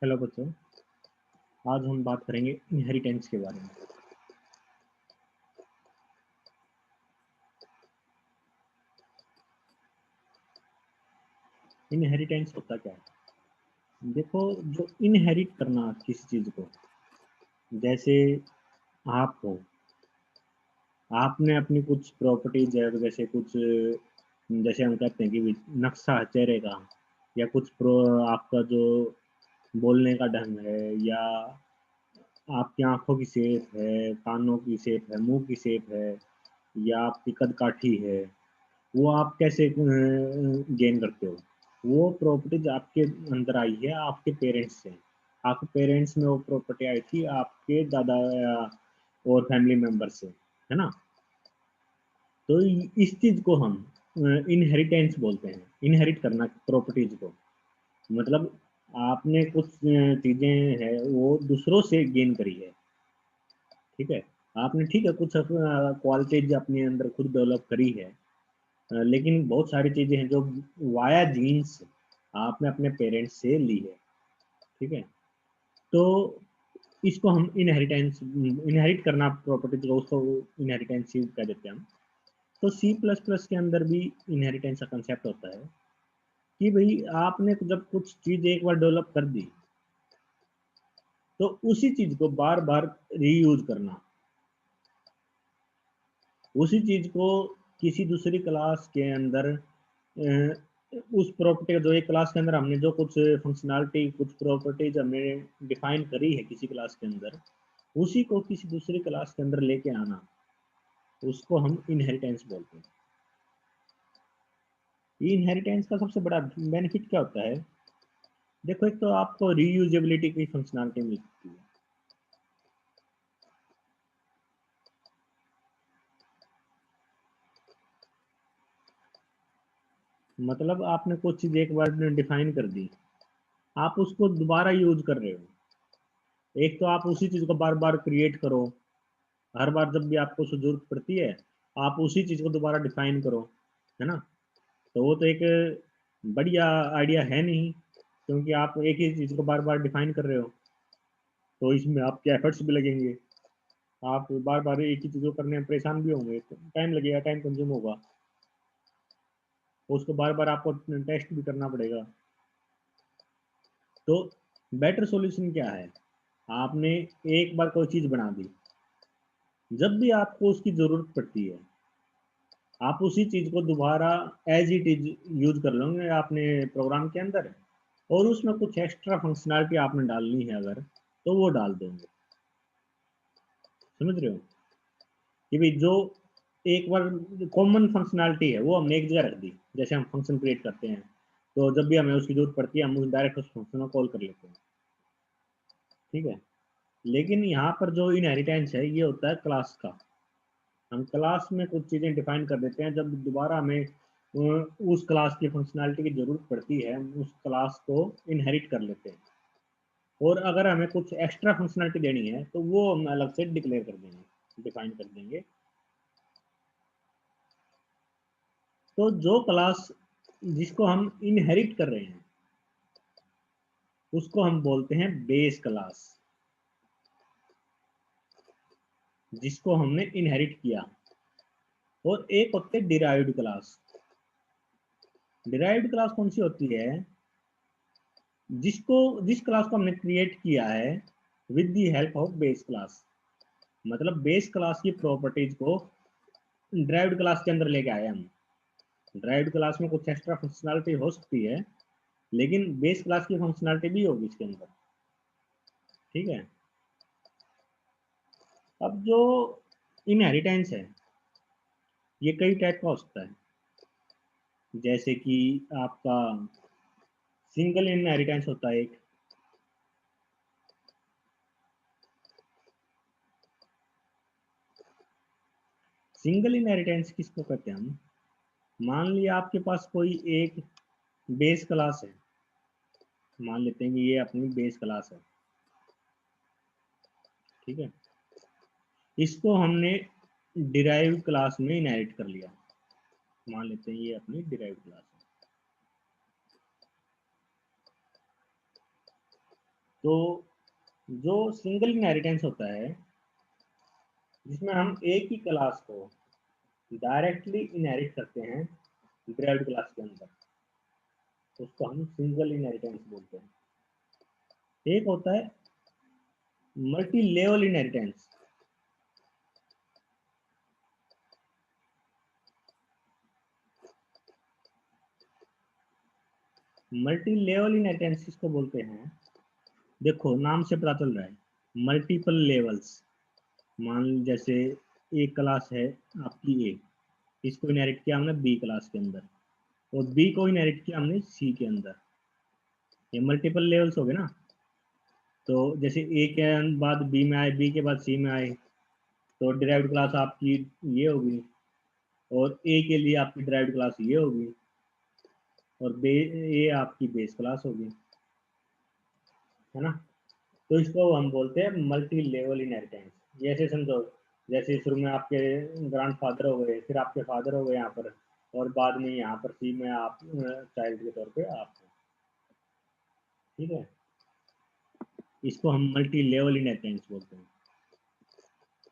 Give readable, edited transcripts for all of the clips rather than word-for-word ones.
Hello बच्चों, आज हम बात करेंगे इनहेरिटेंस के बारे में। इनहेरिटेंस होता क्या है? देखो, जो इनहेरिट करना किसी चीज़ को, जैसे आप हो, आपने अपनी कुछ प्रॉपर्टीज है, जैसे कुछ, जैसे हम कहते हैं कि नक्शा है चेहरे का, या कुछ आपका जो बोलने का ढंग है, या आपकी आंखों की शेप है, कानों की शेप है, मुंह की शेप है, या आपकी कदकाठी है, वो आप कैसे गेन करते हो? वो प्रॉपर्टीज आपके अंदर आई है आपके पेरेंट्स से। आपके पेरेंट्स में वो प्रॉपर्टी आई थी आपके दादा और फैमिली मेंबर से, है ना? तो इस चीज को हम इनहेरिटेंस बोलते हैं। इनहेरिट करना प्रॉपर्टीज को, मतलब आपने कुछ चीजें हैं वो दूसरों से गेन करी है। ठीक है, आपने ठीक है कुछ क्वालिटीज अपने अंदर खुद डेवलप करी है, लेकिन बहुत सारी चीजें हैं जो वाया जीन्स आपने अपने पेरेंट्स से ली है। ठीक है, तो इसको हम इनहेरिटेंस, इनहेरिट करना प्रॉपर्टी को, उसको इनहेरिटेंस कह देते हैं हम। तो सी प्लस प्लस के अंदर भी इनहेरिटेंस का कंसेप्ट होता है कि भाई आपने जब कुछ चीज एक बार डेवलप कर दी, तो उसी चीज को बार बार रीयूज करना, उसी चीज को किसी दूसरी क्लास के अंदर उस प्रॉपर्टी जो एक क्लास के अंदर हमने जो कुछ फंक्शनैलिटी, कुछ प्रॉपर्टीज हमने डिफाइन करी है किसी क्लास के अंदर, उसी को किसी दूसरी क्लास के अंदर लेके आना, उसको हम इनहेरिटेंस बोलते हैं। इनहेरिटेंस का सबसे बड़ा बेनिफिट क्या होता है? देखो, एक तो आपको रीयूजेबिलिटी की फंक्शनैलिटी मिलती है। मतलब आपने कुछ चीज एक बार डिफाइन कर दी, आप उसको दोबारा यूज कर रहे हो। एक तो आप उसी चीज को बार बार क्रिएट करो, हर बार जब भी आपको उसकी जरूरत पड़ती है आप उसी चीज को दोबारा डिफाइन करो, है ना? तो वो तो एक बढ़िया आइडिया है नहीं, क्योंकि आप एक ही चीज को बार बार डिफाइन कर रहे हो, तो इसमें आपके एफर्ट्स भी लगेंगे। आप बार बार एक ही चीज को करने में परेशान भी होंगे, तो टाइम लगेगा, टाइम कंज्यूम होगा, उसको बार बार आपको टेस्ट भी करना पड़ेगा। तो बेटर सॉल्यूशन क्या है? आपने एक बार कोई चीज बना दी, जब भी आपको उसकी जरूरत पड़ती है आप उसी चीज को दोबारा एज इट इज यूज कर लोगे आपने प्रोग्राम के अंदर, और उसमें कुछ एक्स्ट्रा फंक्शनैलिटी आपने डालनी है अगर, तो वो डाल दोगे। समझ रहे हो कि भाई जो एक बार कॉमन फंक्शनैलिटी है वो हमने एक जगह रख दी, जैसे हम फंक्शन क्रिएट करते हैं, तो जब भी हमें उसकी जरूरत पड़ती है हम उस डायरेक्ट उस फंक्शन को कॉल कर लेते हैं। ठीक है, लेकिन यहाँ पर जो इनहेरिटेंस है ये होता है क्लास का। हम क्लास में कुछ चीज़ें डिफाइन कर देते हैं, जब दोबारा हमें उस क्लास की फंक्शनैलिटी की जरूरत पड़ती है हम उस क्लास को इनहेरिट कर लेते हैं, और अगर हमें कुछ एक्स्ट्रा फंक्शनैलिटी देनी है तो वो हम अलग से डिक्लेयर कर देंगे, डिफाइन कर देंगे। तो जो क्लास जिसको हम इनहेरिट कर रहे हैं उसको हम बोलते हैं बेस क्लास, जिसको हमने इनहेरिट किया। और एक होते हैं डिराइव्ड क्लास। डिराइव्ड क्लास कौन सी होती है? जिसको, जिस क्लास को हमने क्रिएट किया है with the help of base class, मतलब बेस क्लास की प्रॉपर्टीज को ड्राइव्ड क्लास के अंदर लेके आए हम। ड्राइव्ड क्लास में कुछ एक्स्ट्रा फंक्शनैलिटी हो सकती है, लेकिन बेस क्लास की फंक्शनैलिटी भी होगी इसके अंदर। ठीक है, अब जो इनहेरिटेंस है ये कई टाइप का हो सकता है, जैसे कि आपका सिंगल इनहेरिटेंस होता है एक। सिंगल इनहेरिटेंस किसको कहते हैं हम? मान लिया आपके पास कोई एक बेस क्लास है, मान लेते हैं कि ये अपनी बेस क्लास है। ठीक है, इसको हमने डिराइव्ड क्लास में इनहेरिट कर लिया, मान लेते हैं ये अपनी डिराइव्ड क्लास है। तो जो सिंगल इनहेरिटेंस होता है जिसमें हम एक ही क्लास को डायरेक्टली इनहेरिट करते हैं डिराइव्ड क्लास के अंदर, तो उसको हम सिंगल इनहेरिटेंस बोलते हैं। एक होता है multi level inheritance. Multi level inheritance किसको बोलते हैं? देखो नाम से पता चल रहा है मल्टीपल लेवल्स। मान जैसे एक क्लास है आपकी ए, इसको इनहेरिट किया हमने बी क्लास के अंदर, और बी को इनहेरिट किया हमने सी के अंदर, ये मल्टीपल लेवल्स हो गए ना। तो जैसे ए के बाद बी में आए, बी के बाद सी में आए, तो डिराइव्ड क्लास आपकी ये होगी, और ए के लिए आपकी डिराइव्ड क्लास ये होगी, और ये आपकी बेस क्लास होगी, है ना। तो इसको हम बोलते हैं मल्टी लेवल इनहेरिटेंस। जैसे समझो, जैसे शुरू में आपके ग्रैंडफादर हो गए, फिर आपके फादर हो गए यहाँ पर, और बाद में यहाँ पर सी में आप चाइल्ड के तौर पे आप हो, ठीक है। इसको हम मल्टी लेवल इनहेरिटेंस बोलते हैं।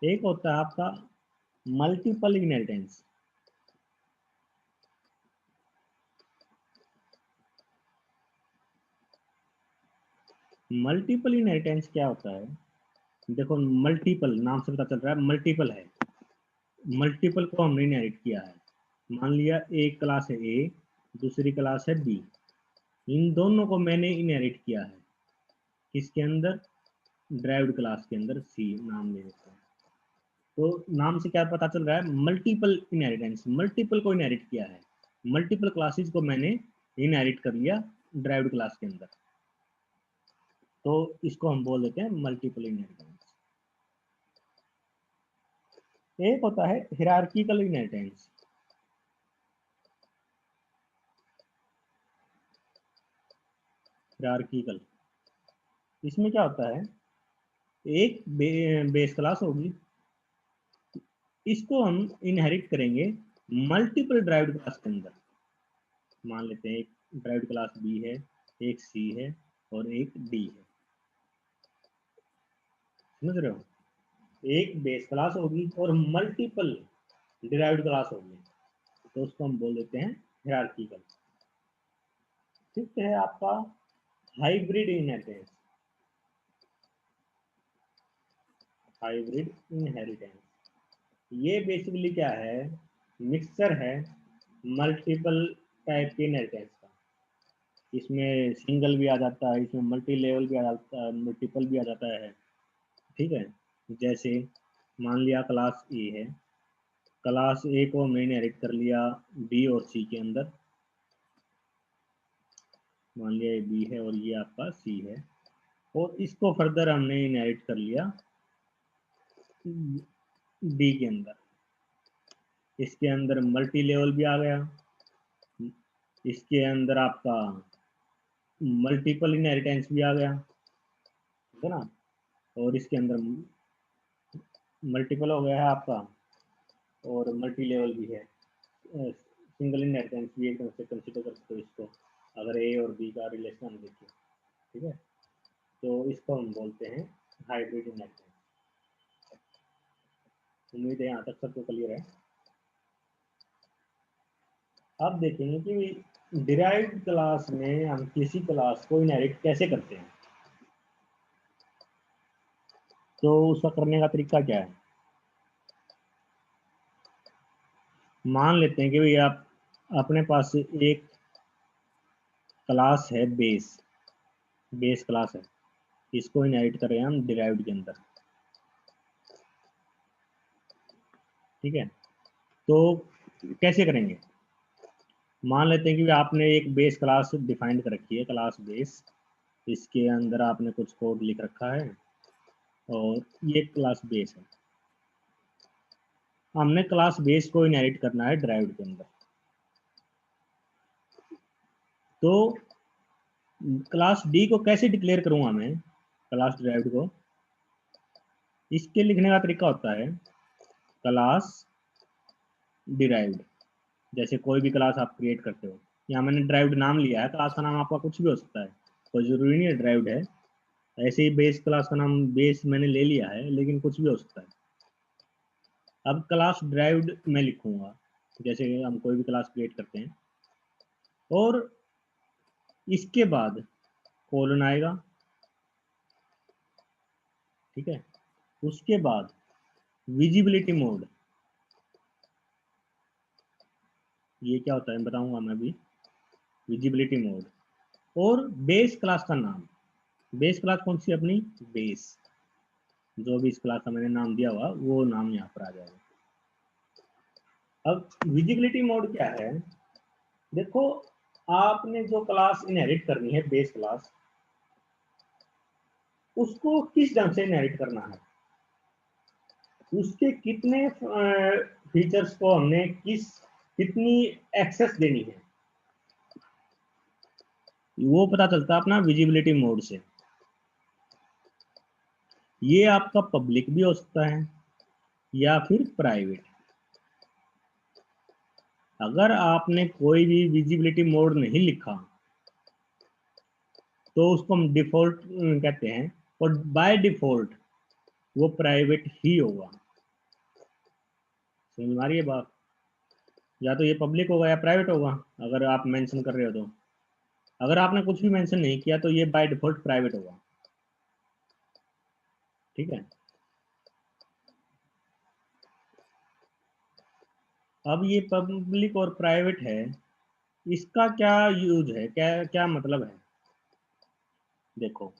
एक होता है आपका मल्टीपल इनहेरिटेंस। मल्टीपल इनहेरिटेंस क्या होता है? देखो मल्टीपल नाम से पता चल रहा है मल्टीपल है, मल्टीपल को हमने इनहेरिट किया है। मान लिया एक क्लास है ए, दूसरी क्लास है बी, इन दोनों को मैंने इनहेरिट किया है किसके अंदर? ड्राइव्ड क्लास के अंदर सी नाम ले लेते हैं। तो नाम से क्या पता चल रहा है? मल्टीपल इनहेरिटेंस, मल्टीपल को इनहेरिट किया है, मल्टीपल क्लासेस को मैंने इनहेरिट कर लिया ड्राइव्ड क्लास के अंदर, तो इसको हम बोल देते हैं मल्टीपल इनहेरिटेंस। एक होता है हिरार्किकल इनहेरिटेंस। हिरार्किकल, इसमें क्या होता है? एक बेस क्लास होगी, इसको हम इनहेरिट करेंगे मल्टीपल ड्राइव्ड क्लास के अंदर। मान लेते हैं एक ड्राइव्ड क्लास बी है, एक सी है, और एक डी है, समझ रहे हो। एक बेस क्लास होगी और मल्टीपल डिराइव्ड क्लास होगी, तो उसको हम बोल देते हैं हिरार्किकल। फिफ्थ है आपका हाइब्रिड इनहेरिटेंस। हाइब्रिड इनहेरिटेंस ये बेसिकली क्या है? मिक्सचर है मल्टीपल टाइप के इनहेरिटेंस का। इसमें सिंगल भी आ जाता है, इसमें मल्टी लेवल भी आ जाता है, मल्टीपल भी आ जाता है, ठीक है। जैसे मान लिया क्लास ए है, क्लास ए को हमने इनहेरिट कर लिया बी और सी के अंदर। मान लिया ये बी है और ये आपका सी है, और इसको फर्दर हमने इनहेरिट कर लिया डी के अंदर। इसके अंदर मल्टी लेवल भी आ गया, इसके अंदर आपका मल्टीपल इनहेरिटेंस भी आ गया, ठीक है ना। और इसके अंदर मल्टीपल हो गया है आपका, और मल्टी लेवल भी है। सिंगल इनहेरिटेंस भी एकदम से कंसिडर कर सकते हो इसको, अगर ए और बी का रिलेशन हम देखें, ठीक है। तो इसको हम बोलते हैं हाइब्रिड इनहेरिटेंस। उम्मीद है यहाँ तक सबको क्लियर है। अब देखेंगे कि डिराइव्ड क्लास में हम किसी क्लास को इनहेरिट कैसे करते हैं। तो उसका करने का तरीका क्या है? मान लेते हैं कि भाई आप अपने पास एक क्लास है बेस, बेस क्लास है, इसको इनहेरिट कर रहे हैं हम डिराइव्ड के अंदर, ठीक है। तो कैसे करेंगे? मान लेते हैं कि आपने एक बेस क्लास डिफाइंड कर रखी है, क्लास बेस, इसके अंदर आपने कुछ कोड लिख रखा है, और ये क्लास बेस है। हमने क्लास बेस को इनहेरिट करना है डिराइव्ड के अंदर। तो क्लास डी को कैसे डिक्लेयर करूंगा मैं क्लास डिराइव्ड को? इसके लिखने का तरीका होता है क्लास डिराइव्ड। जैसे कोई भी क्लास आप क्रिएट करते हो, यहाँ मैंने डिराइव्ड नाम लिया है, क्लास का नाम आपका कुछ भी हो सकता है, कोई जरूरी नहीं है डिराइव्ड है। ऐसे ही बेस क्लास का नाम बेस मैंने ले लिया है, लेकिन कुछ भी हो सकता है। अब क्लास ड्राइव्ड मैं लिखूंगा, जैसे हम कोई भी क्लास क्रिएट करते हैं, और इसके बाद कोलन आएगा, ठीक है। उसके बाद विजिबिलिटी मोड, ये क्या होता है बताऊंगा मैं भी। विजिबिलिटी मोड और बेस क्लास का नाम। बेस क्लास कौन सी अपनी? बेस। जो भी इस क्लास का मैंने नाम दिया हुआ वो नाम यहाँ पर आ जाएगा। अब विजिबिलिटी मोड क्या है? देखो, आपने जो क्लास इनहेरिट करनी है बेस क्लास, उसको किस ढंग से इनहेरिट करना है, उसके कितने फीचर्स को हमने कितनी एक्सेस देनी है, वो पता चलता है अपना विजिबिलिटी मोड से। ये आपका पब्लिक भी हो सकता है या फिर प्राइवेट। अगर आपने कोई भी विजिबिलिटी मोड नहीं लिखा तो उसको हम डिफॉल्ट कहते हैं, और बाय डिफॉल्ट वो प्राइवेट ही होगा। समझ में आ रही है बात? या तो ये पब्लिक होगा या प्राइवेट होगा, अगर आप मेंशन कर रहे हो तो। अगर आपने कुछ भी मेंशन नहीं किया तो ये बाय डिफॉल्ट प्राइवेट होगा, ठीक है। अब ये पब्लिक और प्राइवेट है, इसका क्या यूज है, क्या क्या मतलब है? देखो,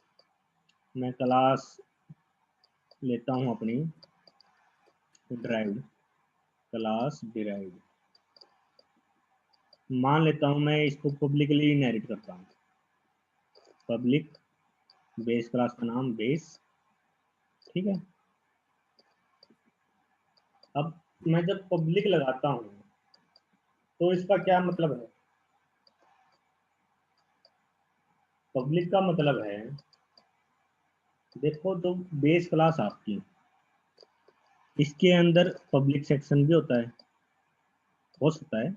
मैं क्लास लेता हूं अपनी ड्राइव्ड, क्लास डिराइव्ड, मान लेता हूं मैं इसको पब्लिकली इनहेरिट करता हूं। पब्लिक बेस क्लास का नाम बेस, ठीक है। अब मैं जब पब्लिक लगाता हूं तो इसका क्या मतलब है? पब्लिक का मतलब है, देखो, जो बेस क्लास आपकी, इसके अंदर पब्लिक सेक्शन भी होता है, हो सकता है,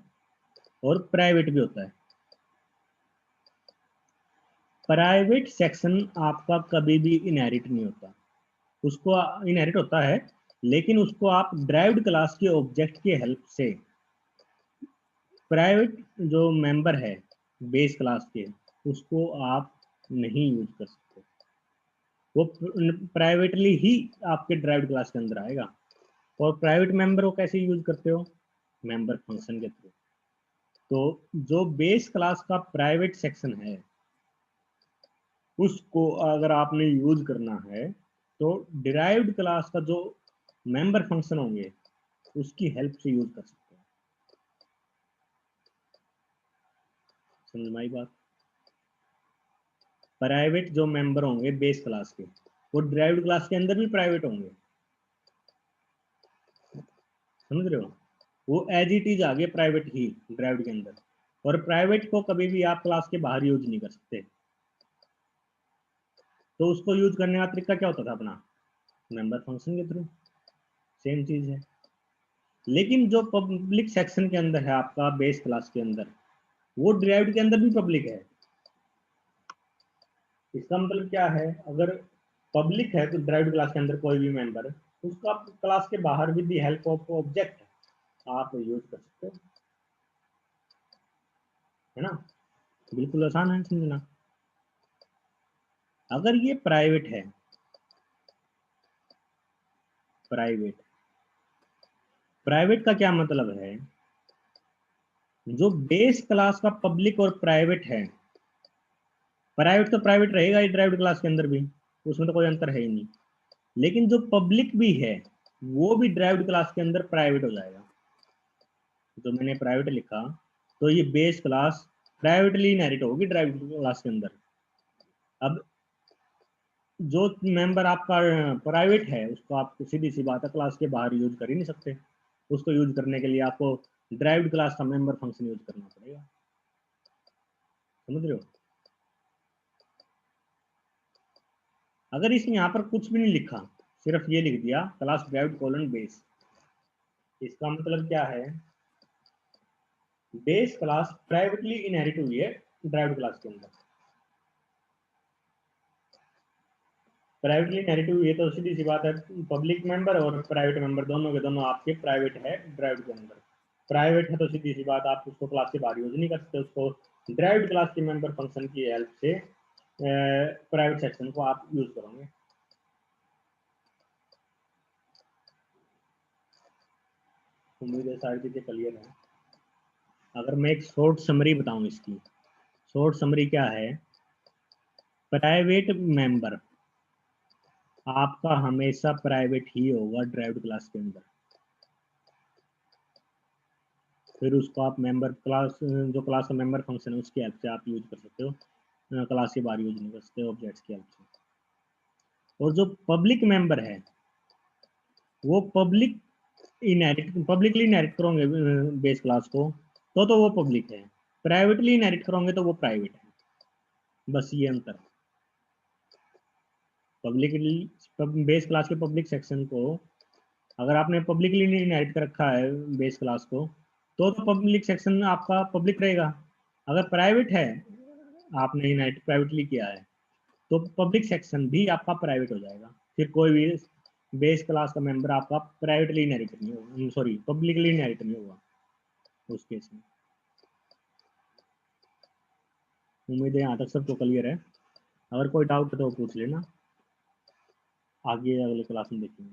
और प्राइवेट भी होता है। प्राइवेट सेक्शन आपका कभी भी इनहेरिट नहीं होता, उसको इनहेरिट होता है, लेकिन उसको आप ड्राइव्ड क्लास के ऑब्जेक्ट की हेल्प से, प्राइवेट जो मेंबर है बेस क्लास के, उसको आप नहीं यूज कर सकते। वो प्राइवेटली ही आपके ड्राइव्ड क्लास के अंदर आएगा। और प्राइवेट मेंबर को कैसे यूज करते हो? मेंबर फंक्शन के थ्रू। तो जो बेस क्लास का प्राइवेट सेक्शन है, उसको अगर आपने यूज करना है तो डिराइव्ड क्लास का जो मेंबर फंक्शन होंगे उसकी हेल्प से यूज कर सकते हैं। समझ में आई बात? प्राइवेट जो मेंबर होंगे बेस क्लास के, वो डिराइव्ड क्लास के अंदर भी प्राइवेट होंगे। समझ रहे हो? वो एज इट इज आगे प्राइवेट ही डिराइव्ड के अंदर। और प्राइवेट को कभी भी आप क्लास के बाहर यूज नहीं कर सकते। तो उसको यूज करने का तरीका क्या होता था अपना? मेंबर फंक्शन के थ्रू। सेम चीज है। लेकिन जो पब्लिक सेक्शन के अंदर है आपका बेस क्लास के अंदर, वो डिराइव्ड के अंदर भी पब्लिक है। इसका मतलब क्या है? अगर पब्लिक है तो ड्राइव्ड क्लास के अंदर कोई भी मेंबर, उसको आप क्लास के बाहर with the help of object आप यूज कर सकते हो, है ना? बिल्कुल आसान है समझना। अगर ये प्राइवेट है, प्राइवेट, प्राइवेट का क्या मतलब है? जो बेस क्लास का पब्लिक और प्राइवेट है, प्राइवेट तो प्राइवेट रहेगा ही ड्राइव्ड क्लास के अंदर भी, उसमें तो कोई अंतर है ही नहीं। लेकिन जो पब्लिक भी है वो भी ड्राइव्ड क्लास के अंदर प्राइवेट हो जाएगा। जो मैंने प्राइवेट लिखा, तो ये बेस क्लास प्राइवेटली इनहेरिट होगी ड्राइव्ड क्लास के अंदर। अब जो मेंबर आपका प्राइवेट है उसको आप सीधी सी बात है क्लास के बाहर यूज कर ही नहीं सकते। उसको यूज करने के लिए आपको ड्राइव्ड क्लास का मेंबर फंक्शन यूज करना पड़ेगा। समझ रहे हो? अगर इसने यहाँ पर कुछ भी नहीं लिखा, सिर्फ ये लिख दिया क्लास ड्राइव्ड कोलन बेस, इसका मतलब क्या है? बेस क्लास प्राइवेटली इनहेरिट हुई है ड्राइव्ड क्लास के अंदर। प्राइवेटली इनहेरिटेड, ये तो सीधी सी बात है, पब्लिक मेंबर और प्राइवेट मेंबर दोनों के दोनों आपके प्राइवेट है ड्राइव्ड के अंदर। प्राइवेट है तो सीधी सी बात आप उसको क्लास के बाहर यूज नहीं कर सकते, उसको ड्राइव्ड क्लास के मेंबर फंक्शन की हेल्प से प्राइवेट सेक्शन को आप यूज करोगे। उम्मीद है सारी चीजें क्लियर है। अगर मैं एक शॉर्ट समरी बताऊं इसकी, शॉर्ट समरी क्या है, प्राइवेट मेंबर आपका हमेशा प्राइवेट ही होगा ड्राइव्ड क्लास के अंदर। फिर उसको आप मेंबर क्लास, जो क्लास का मेंबर फंक्शन है उसकी हेल्प से आप यूज कर सकते हो, क्लास के बाहर यूज नहीं कर सकते ऑब्जेक्ट्स की हेल्प से। और जो पब्लिक मेंबर है वो पब्लिकली इनहेरिट करोगे बेस क्लास को तो वो पब्लिक है, प्राइवेटली इनहेरिट करोगे तो वो प्राइवेट है, बस ये अंतर है। पब्लिकली बेस क्लास के पब्लिक सेक्शन को अगर आपने पब्लिकली नहीं इनहेरिट कर रखा है बेस क्लास को तो पब्लिक सेक्शन आपका पब्लिक रहेगा। अगर प्राइवेट है, आपने इनहेरिट प्राइवेटली किया है, तो पब्लिक सेक्शन भी आपका प्राइवेट हो जाएगा। फिर कोई भी बेस क्लास का मेंबर आपका प्राइवेटली इनहेरिट नहीं होगा, सॉरी पब्लिकली इनहेरिट नहीं होगा उस केस में। उम्मीद है यहाँ तक सबको क्लियर है। अगर कोई डाउट है तो पूछ लेना, आगे अगले क्लास में देखेंगे।